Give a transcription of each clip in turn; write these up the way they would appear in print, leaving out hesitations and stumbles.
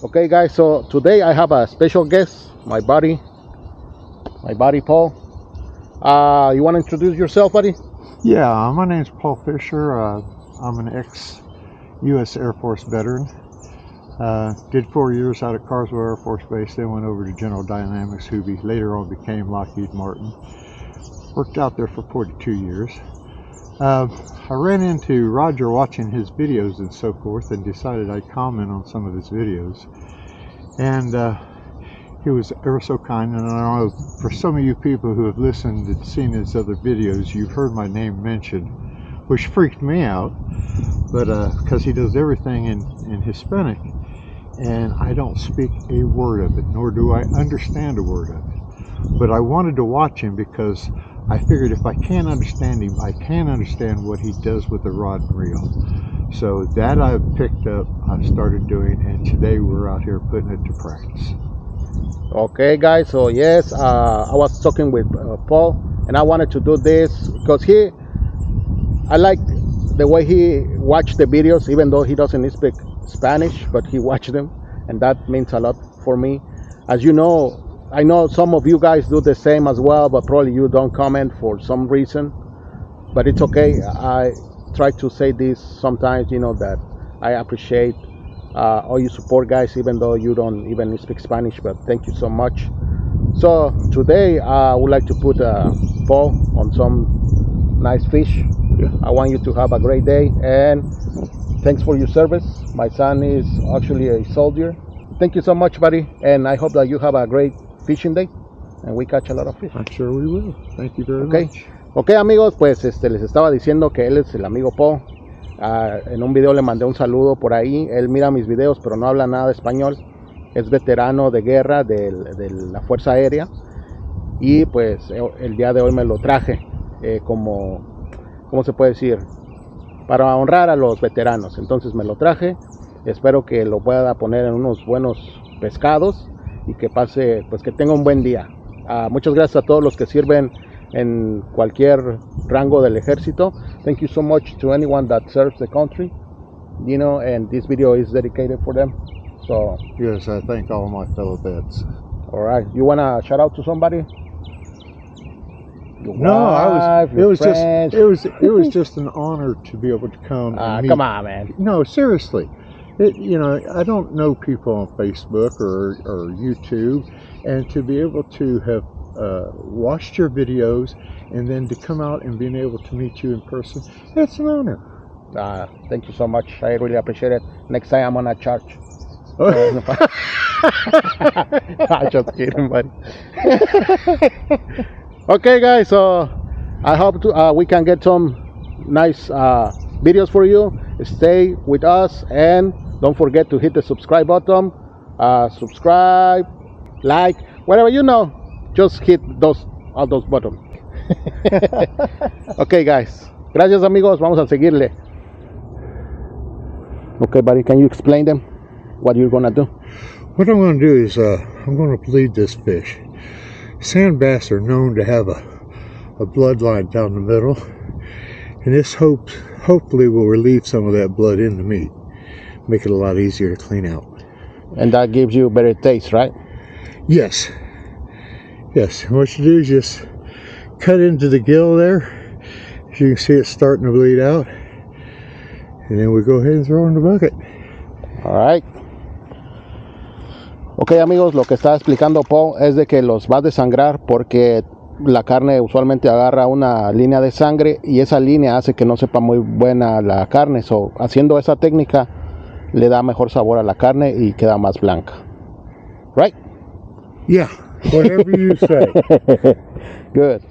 Okay, guys, so today I have a special guest, my buddy Paul. You want to introduce yourself, buddy? Yeah, my name's Paul Fisher. I'm an ex-U.S. Air Force veteran. Did 4 years out of Carswell Air Force Base, then went over to General Dynamics, who later on became Lockheed Martin. Worked out there for 42 years. I ran into Roger watching his videos and so forth and decided I'd comment on some of his videos. And he was ever so kind, and I know for some of you people who have listened and seen his other videos, you've heard my name mentioned, which freaked me out, but because he does everything in Hispanic, and I don't speak a word of it, nor do I understand a word of it. But I wanted to watch him because I figured if I can't understand him, I can understand what he does with the rod and reel. So that I've picked up, I've started doing, and today we're out here putting it to practice. Okay, guys, so yes, I was talking with Paul, and I wanted to do this because I like the way he watched the videos, even though he doesn't speak Spanish, but he watched them, and that means a lot for me. As you know, I know some of you guys do the same as well, but probably you don't comment for some reason, but it's okay. I try to say this sometimes, that I appreciate all you support, guys, even though you don't even speak Spanish, but thank you so much. So today I would like to put Paul on some nice fish. Yeah. I want you to have a great day, and thanks for your service. My son is actually a soldier. Thank you so much, buddy, and I hope that you have a great fishing day and we catch a lot of fish. I'm sure we will. Thank you very much. Ok, amigos, pues les estaba diciendo que él es el amigo Paul. En un video le mandé un saludo por ahí. Él mira mis videos, pero no habla nada de español. Es veterano de guerra de la Fuerza Aérea. Y pues el día de hoy me lo traje como, ¿cómo se puede decir? Para honrar a los veteranos. Entonces me lo traje. Espero que lo pueda poner en unos buenos pescados y que pase, pues que tenga un buen día. Muchas gracias a todos los que sirven en cualquier rango del ejército. Thank you so much to anyone that serves the country, and this video is dedicated for them. So yes, I thank all my fellow vets. All right, you want to shout out to somebody? Your No, wife, it was friends? it was just an honor to be able to come and meet. Come on, man. No, seriously. I don't know people on Facebook or YouTube, and to be able to have watched your videos and then to come out and being able to meet you in person, it's an honor. Thank you so much. I really appreciate it. Next time I'm gonna charge. Just kidding, buddy. Okay, guys, so I hope we can get some nice videos for you. Stay with us and don't forget to hit the subscribe button. Subscribe, like, whatever, just hit all those buttons. Okay, guys, gracias, amigos. Vamos a seguirle. Okay, buddy, can you explain them what you're gonna do? What I'm going to do is I'm going to bleed this fish. Sand bass are known to have a bloodline down the middle, and this hopefully will relieve some of that blood in the meat, make it a lot easier to clean out. And that gives you better taste, right? Yes. Yes. And what you do is just cut into the gill there. As you can see, it's starting to bleed out. And then we go ahead and throw in the bucket. All right. Ok, amigos, lo que está explicando Paul es de que los va a desangrar porque la carne usualmente agarra una línea de sangre y esa línea hace que no sepa muy buena la carne. So, haciendo esa técnica le da mejor sabor a la carne y queda más blanca. Right? Yeah, whatever you say. Good.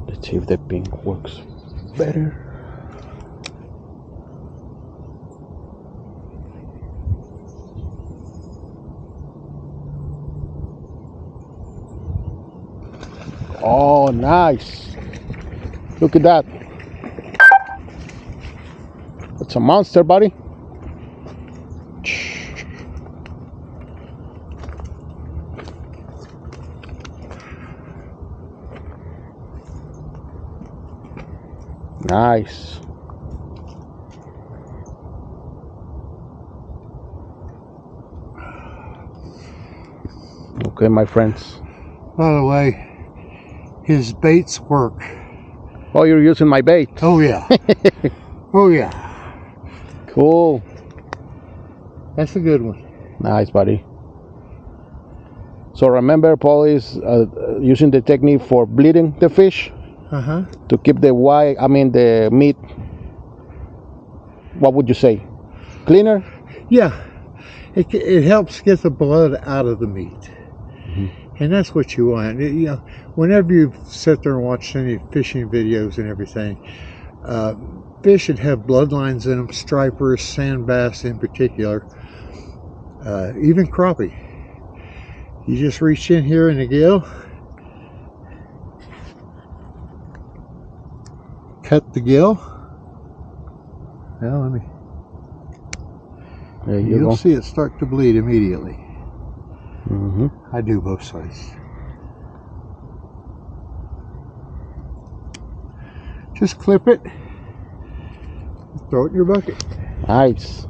Let's see if the pink works better. Oh, nice. Look at that. It's a monster, buddy. Nice. Okay, my friends. By the way, his baits work. Oh, you're using my bait. Oh yeah. Oh yeah. Cool. That's a good one. Nice, buddy. So remember, Paul is using the technique for bleeding the fish to keep the meat. What would you say? Cleaner? Yeah. It helps get the blood out of the meat. And that's what you want. You know, whenever you sit there and watch any fishing videos and everything, fish that have bloodlines in them, stripers, sand bass in particular, even crappie. You just reach in here in the gill, cut the gill. Well, you'll see it start to bleed immediately. I do both sides. Just clip it, throw it in your bucket. Nice.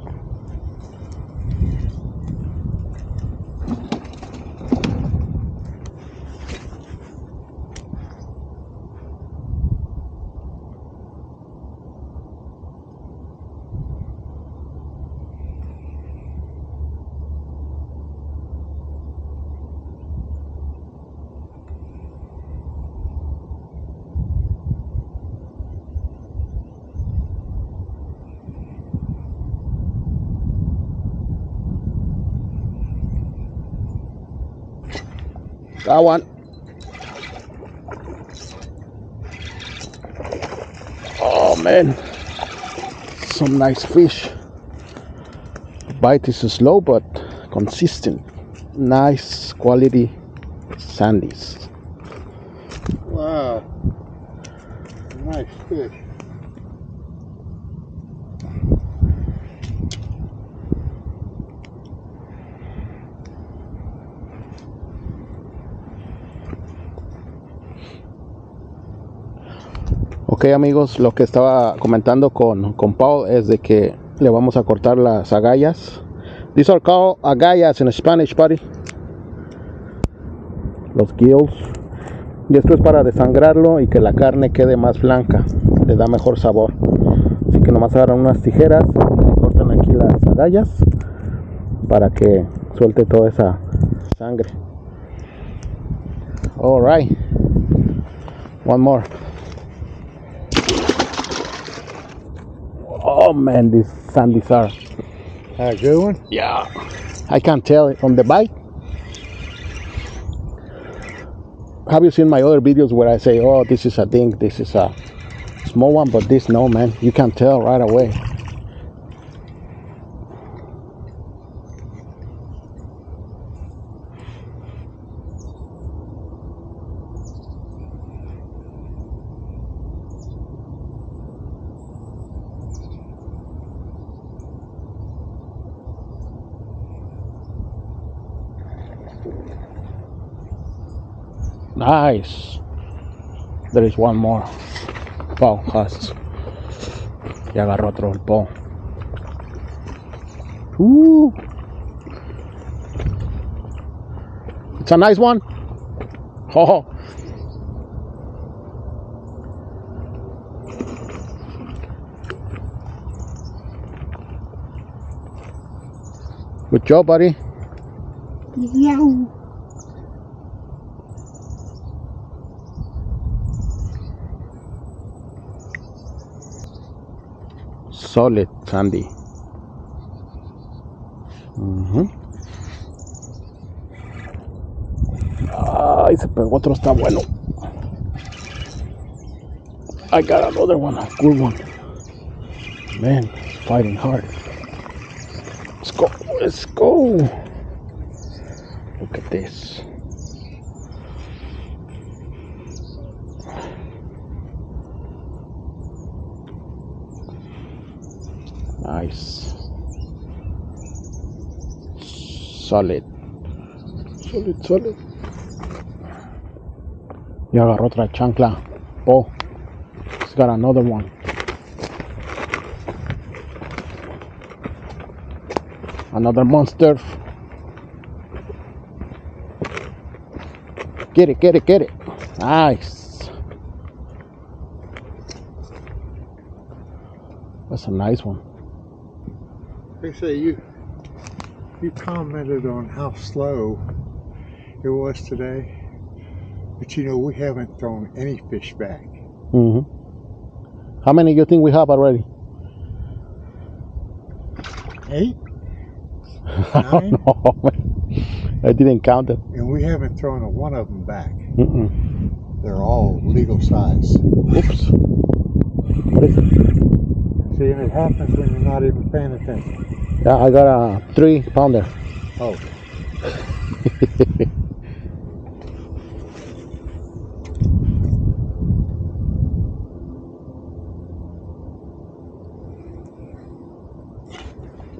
That one. Oh man, some nice fish. The bite is slow but consistent. Nice quality sandies. Wow, nice fish. Ok, amigos, lo que estaba comentando con Paul es de que le vamos a cortar las agallas. These are called agallas in Spanish, buddy. Los gills. Y esto es para desangrarlo y que la carne quede más blanca. Le da mejor sabor. Así que nomás agarran unas tijeras y le cortan aquí las agallas para que suelte toda esa sangre. Alright. One more. Oh man, these sandies are. A good one? Yeah. I can't tell from the bite. Have you seen my other videos where I say, oh, this is a dink, this is a small one, but this, no, man. You can tell right away. Nice. There is one more. Paul has. Y agarró otro el Paul. It's a nice one. Oh. Good job, buddy. Yeah. Solid sandy. Ay, se pegó otro, está bueno. I got another one, a good one. Man, fighting hard. Let's go, let's go. Look at this. Nice. Solid. Solid, solid. Y agarró otra chancla. Oh, he's got another one. Another monster. Get it, get it, get it. Nice. That's a nice one. They say you commented on how slow it was today, but you know we haven't thrown any fish back. How many do you think we have already? 8? I don't know. I didn't count them. And we haven't thrown a one of them back. They're all legal size. Oops. What is it? See, and it happens when you're not even paying attention. Yeah, I got a 3-pounder. Oh.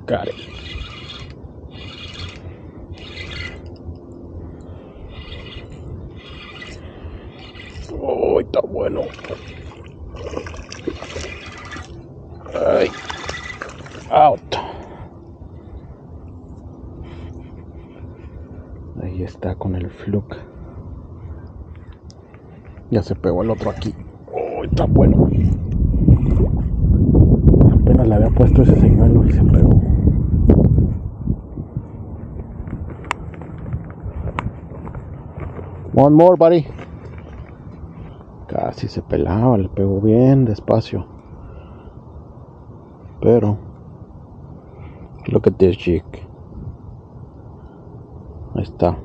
Got it. Oh, está bueno. Ay. Out. Ahí está con el fluke. Ya se pegó el otro aquí. Oh, está bueno. Apenas le había puesto ese señuelo y se pegó. One more, buddy. Casi se pelaba, le pegó bien despacio. Pero, look at this jig. Ahí está.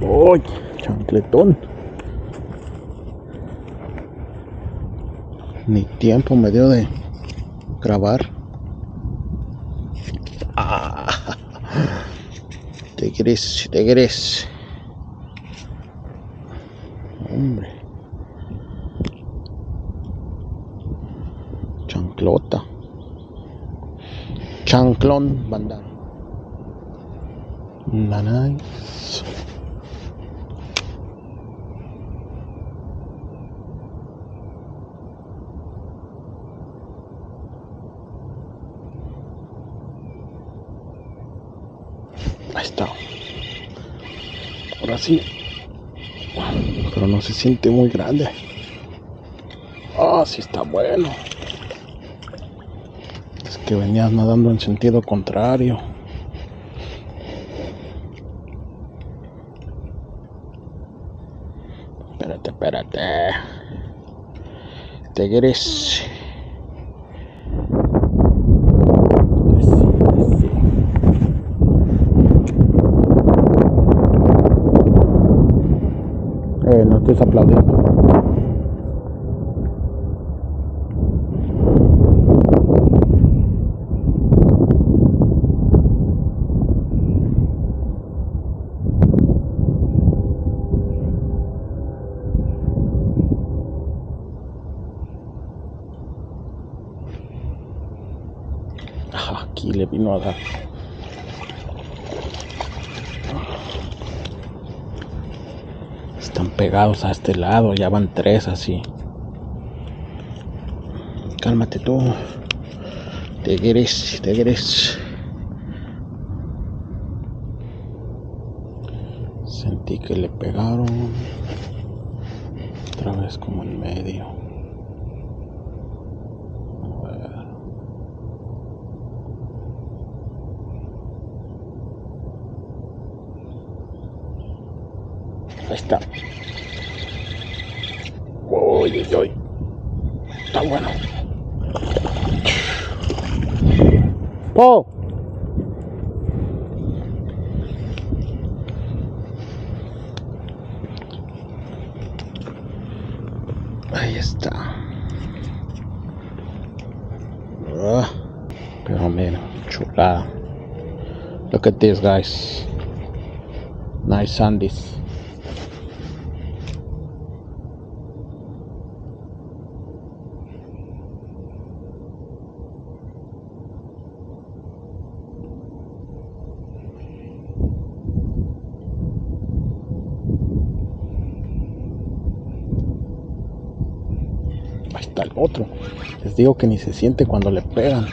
¡Oh! Chancletón. Ni tiempo me dio de grabar. Ah. Te querés. Hombre. Chanclota. Chanclón bandar. Nice. Ahí está. Ahora sí. Pero no se siente muy grande. Ah, sí está bueno. Es que venías nadando en sentido contrario. Espérate. Te querés. No estés aplaudiendo. Aquí le vino a dar. Están pegados a este lado, ya van 3 así. Cálmate tú. Te querés. Sentí que le pegaron. Otra vez como en medio. A ver. Ahí está. Uy. Está bueno. ¡Oh! Ahí está. Pero mira, chulada. Look at this, guys. Nice sandies. Ahí está el otro. Les digo que ni se siente cuando le pegan.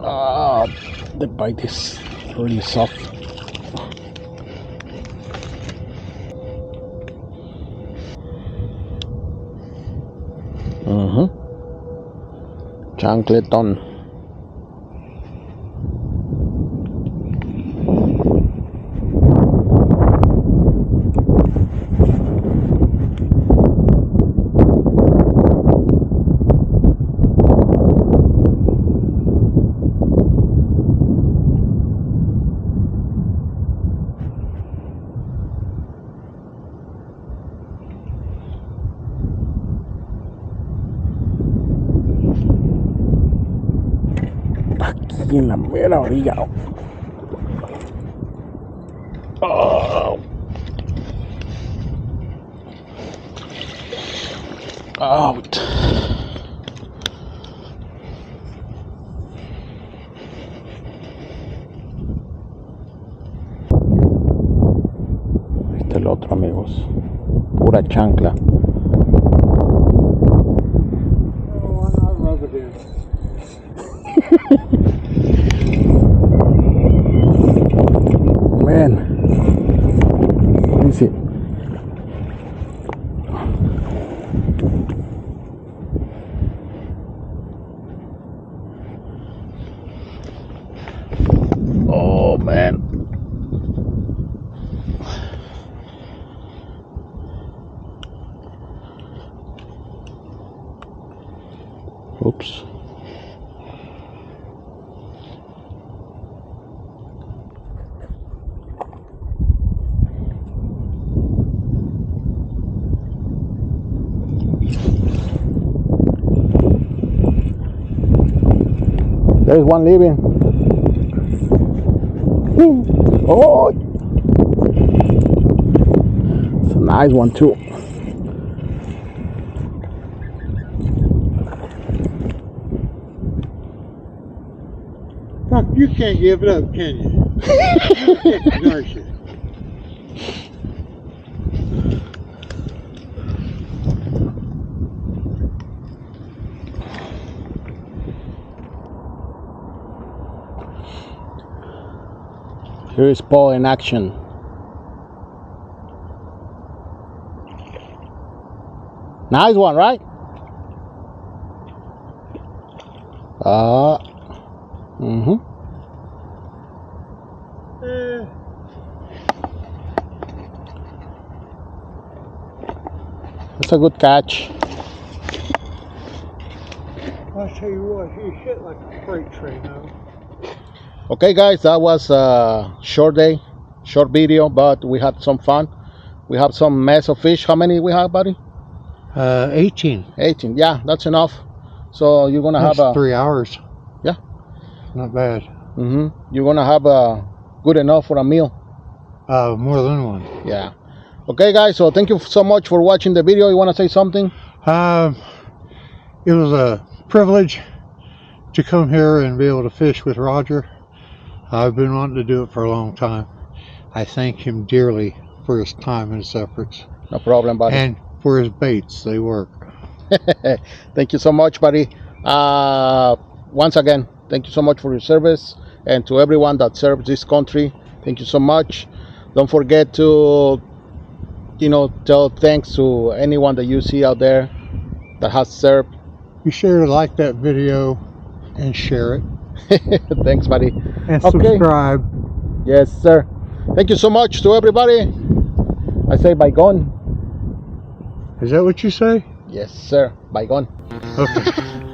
The bite is really soft. Chancleton. Aquí en la mera orilla. Oh. Out. Este es el otro, amigos. Pura chancla. Oh, I love it in. Man, let me see. Oh man. Oops. There's one leaving. Oh, it's a nice one too. Fuck, you can't give it up, can you? You can't nurse it. Here is Paul in action. Nice one, right? That's a good catch. I'll tell you what, he hit like a freight train though. Okay guys, that was a short day, short video, but we had some fun. We have some mess of fish. How many we have, buddy? 18. 18. Yeah, that's enough. So you're gonna That's have a 3 hours. Yeah. Not bad. You're gonna have a good enough for a meal. More than one. Yeah. Okay guys, so thank you so much for watching the video. You want to say something? It was a privilege to come here and be able to fish with Roger. I've been wanting to do it for a long time. I thank him dearly for his time and his efforts. No problem, buddy. And for his baits, they work. Thank you so much, buddy. Once again, thank you so much for your service, and to everyone that serves this country, thank you so much. Don't forget to, tell thanks to anyone that you see out there that has served. Be sure to like that video and share it. Thanks, buddy. And subscribe. Yes, sir. Thank you so much to everybody. I say bygone. Is that what you say? Yes, sir. Bygone. Okay.